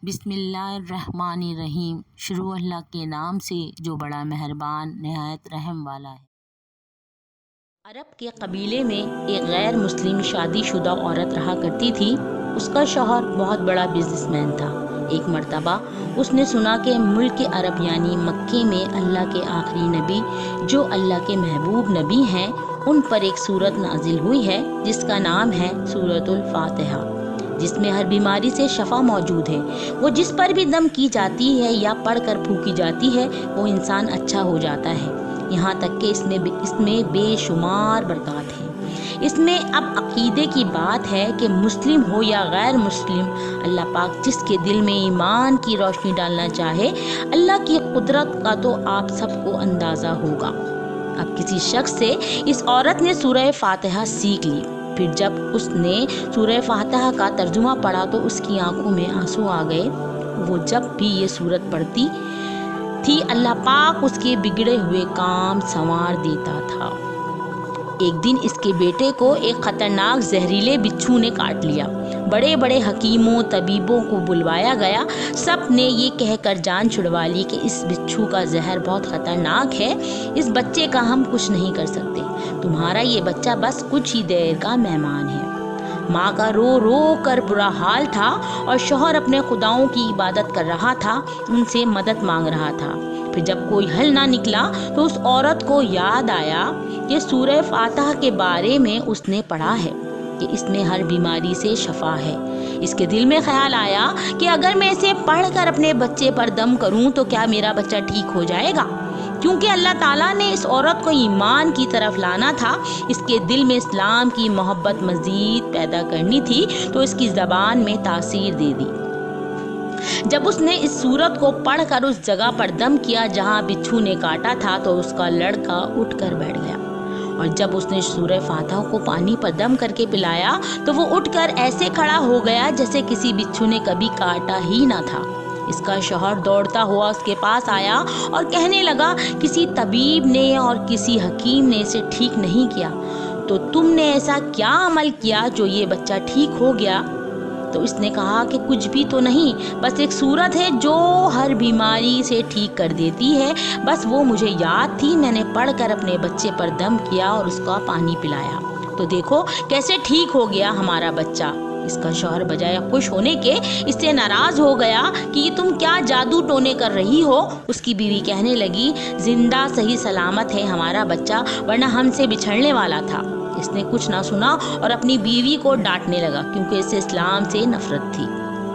بسم اللہ الرحمن الرحیم۔ شروع اللہ کے نام سے جو بڑا مہربان نہایت رحم والا ہے۔ عرب کے قبیلے میں ایک غیر مسلم شادی شدہ عورت رہا کرتی تھی۔ اس کا شوہر بہت بڑا بزنس مین تھا۔ ایک مرتبہ اس نے سنا کہ ملک عرب یعنی مکے میں اللہ کے آخری نبی جو اللہ کے محبوب نبی ہیں ان پر ایک سورت نازل ہوئی ہے جس کا نام ہے سورۃ الفاتحہ، جس میں ہر بیماری سے شفا موجود ہے۔ وہ جس پر بھی دم کی جاتی ہے یا پڑھ کر پھونکی جاتی ہے وہ انسان اچھا ہو جاتا ہے، یہاں تک کہ اس میں بے شمار برکات ہیں۔ اس میں اب عقیدے کی بات ہے کہ مسلم ہو یا غیر مسلم، اللہ پاک جس کے دل میں ایمان کی روشنی ڈالنا چاہے، اللہ کی قدرت کا تو آپ سب کو اندازہ ہوگا۔ اب کسی شخص سے اس عورت نے سورہ فاتحہ سیکھ لی، پھر جب اس نے سورہ فاتحہ کا ترجمہ پڑھا تو اس کی آنکھوں میں آنسو آ گئے۔ وہ جب بھی یہ سورت پڑھتی تھی اللہ پاک اس کے بگڑے ہوئے کام سنوار دیتا تھا۔ ایک دن اس کے بیٹے کو ایک خطرناک زہریلے بچھو نے کاٹ لیا۔ بڑے بڑے حکیموں طبیبوں کو بلوایا گیا، سب نے یہ کہہ کر جان چھڑوا لی کہ اس بچھو کا زہر بہت خطرناک ہے، اس بچے کا ہم کچھ نہیں کر سکتے، تمہارا یہ بچہ بس کچھ ہی دیر کا مہمان ہے۔ ماں کا رو رو کر برا حال تھا اور شوہر اپنے خداؤں کی عبادت کر رہا تھا، ان سے مدد مانگ رہا تھا۔ پھر جب کوئی حل نہ نکلا تو اس عورت کو یاد آیا کہ سورہ فاتحہ کے بارے میں اس نے پڑھا ہے کہ اس میں ہر بیماری سے شفا ہے۔ اس کے دل میں خیال آیا کہ اگر میں اسے پڑھ کر اپنے بچے پر دم کروں تو کیا میرا بچہ ٹھیک ہو جائے گا؟ کیونکہ اللہ تعالیٰ نے اس عورت کو ایمان کی طرف لانا تھا، اس کے دل میں اسلام کی محبت مزید پیدا کرنی تھی، تو اس کی زبان میں تاثیر دے دی۔ جب اس نے اس سورت کو پڑھ کر اس جگہ پر دم کیا جہاں بچھو نے کاٹا تھا تو اس کا لڑکا اٹھ کر بیٹھ گیا، اور جب اس نے سورہ فاتحہ کو پانی پر دم کر کے پلایا تو وہ اٹھ کر ایسے کھڑا ہو گیا جیسے کسی بچھو نے کبھی کاٹا ہی نہ تھا۔ اس کا شوہر دوڑتا ہوا اس کے پاس آیا اور کہنے لگا، کسی طبیب نے اور کسی حکیم نے اسے ٹھیک نہیں کیا، تو تم نے ایسا کیا عمل کیا جو یہ بچہ ٹھیک ہو گیا؟ تو اس نے کہا کہ کچھ بھی تو نہیں، بس ایک سورت ہے جو ہر بیماری سے ٹھیک کر دیتی ہے، بس وہ مجھے یاد تھی، میں نے پڑھ کر اپنے بچے پر دم کیا اور اس کا پانی پلایا، تو دیکھو کیسے ٹھیک ہو گیا ہمارا بچہ۔ اس کا شوہر بجائے خوش ہونے کے اس سے ناراض ہو گیا کہ یہ تم کیا جادو ٹونے کر رہی ہو۔ اس کی بیوی کہنے لگی، زندہ صحیح سلامت ہے ہمارا بچہ، ورنہ ہم سے بچھڑنے والا تھا۔ اس نے کچھ نہ سنا اور اپنی بیوی کو ڈانٹنے لگا کیونکہ اسے اسلام سے نفرت تھی۔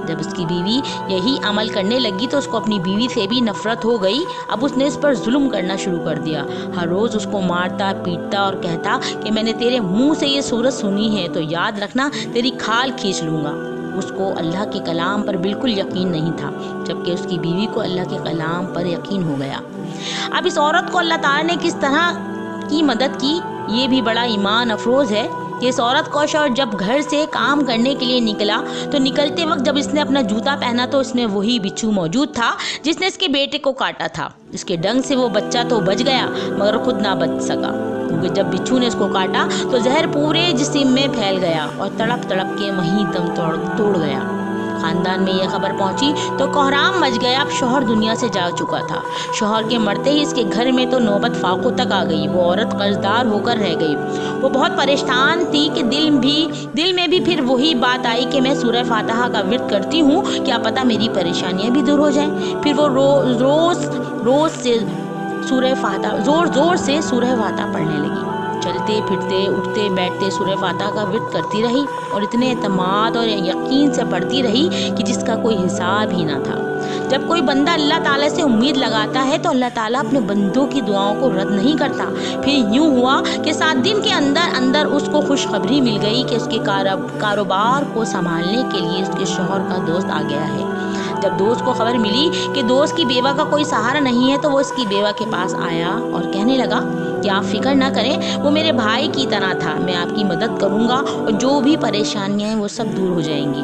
جب اس کی بیوی یہی عمل کرنے لگی تو اس کو اپنی بیوی سے بھی نفرت ہو گئی۔ اب اس نے اس پر ظلم کرنا شروع کر دیا، ہر روز اس کو مارتا پیٹتا اور کہتا کہ میں نے تیرے منہ سے یہ سورت سنی ہے تو یاد رکھنا تیری کھال کھینچ لوں گا۔ اس کو اللہ کے کلام پر بالکل یقین نہیں تھا، جبکہ اس کی بیوی کو اللہ کے کلام پر یقین ہو گیا۔ اب اس عورت کو اللہ تعالیٰ نے کس طرح کی مدد کی، یہ بھی بڑا ایمان افروز ہے کہ اس عورت کا شوہر جب گھر سے کام کرنے کے لیے نکلا تو نکلتے وقت جب اس نے اپنا جوتا پہنا تو اس میں وہی بچھو موجود تھا جس نے اس کے بیٹے کو کاٹا تھا۔ اس کے ڈنگ سے وہ بچہ تو بچ گیا مگر خود نہ بچ سکا، کیونکہ جب بچھو نے اس کو کاٹا تو زہر پورے جسم میں پھیل گیا اور تڑپ تڑپ کے وہیں دم توڑ گیا۔ خاندان میں یہ خبر پہنچی تو کوہرام مچ گیا۔ اب شوہر دنیا سے جا چکا تھا۔ شوہر کے مرتے ہی اس کے گھر میں تو نوبت فاقوں تک آ گئی، وہ عورت قرضدار ہو کر رہ گئی۔ وہ بہت پریشان تھی کہ دل میں بھی پھر وہی بات آئی کہ میں سورہ فاتحہ کا ورد کرتی ہوں، کیا پتہ میری پریشانیاں بھی دور ہو جائیں۔ پھر وہ زور زور سے سورہ فاتحہ پڑھنے لگی، چلتے پھرتے اٹھتے بیٹھتے سورہ فاتحہ کا ورد کرتی رہی اور اتنے اعتماد اور یقین سے پڑھتی رہی کہ جس کا کوئی حساب ہی نہ تھا۔ جب کوئی بندہ اللہ تعالیٰ سے امید لگاتا ہے تو اللہ تعالیٰ اپنے بندوں کی دعاؤں کو رد نہیں کرتا۔ پھر یوں ہوا کہ 7 دن کے اندر اس کو خوشخبری مل گئی کہ اس کے کاروبار کو سنبھالنے کے لیے اس کے شوہر کا دوست آ گیا ہے۔ جب دوست کو خبر ملی کہ دوست کی بیوہ کا کوئی سہارا نہیں ہے تو وہ اس کی بیوہ کے پاس آیا اور کہنے لگا کہ آپ فکر نہ کریں، وہ میرے بھائی کی طرح تھا، میں آپ کی مدد کروں گا اور جو بھی پریشانیاں ہیں وہ سب دور ہو جائیں گی۔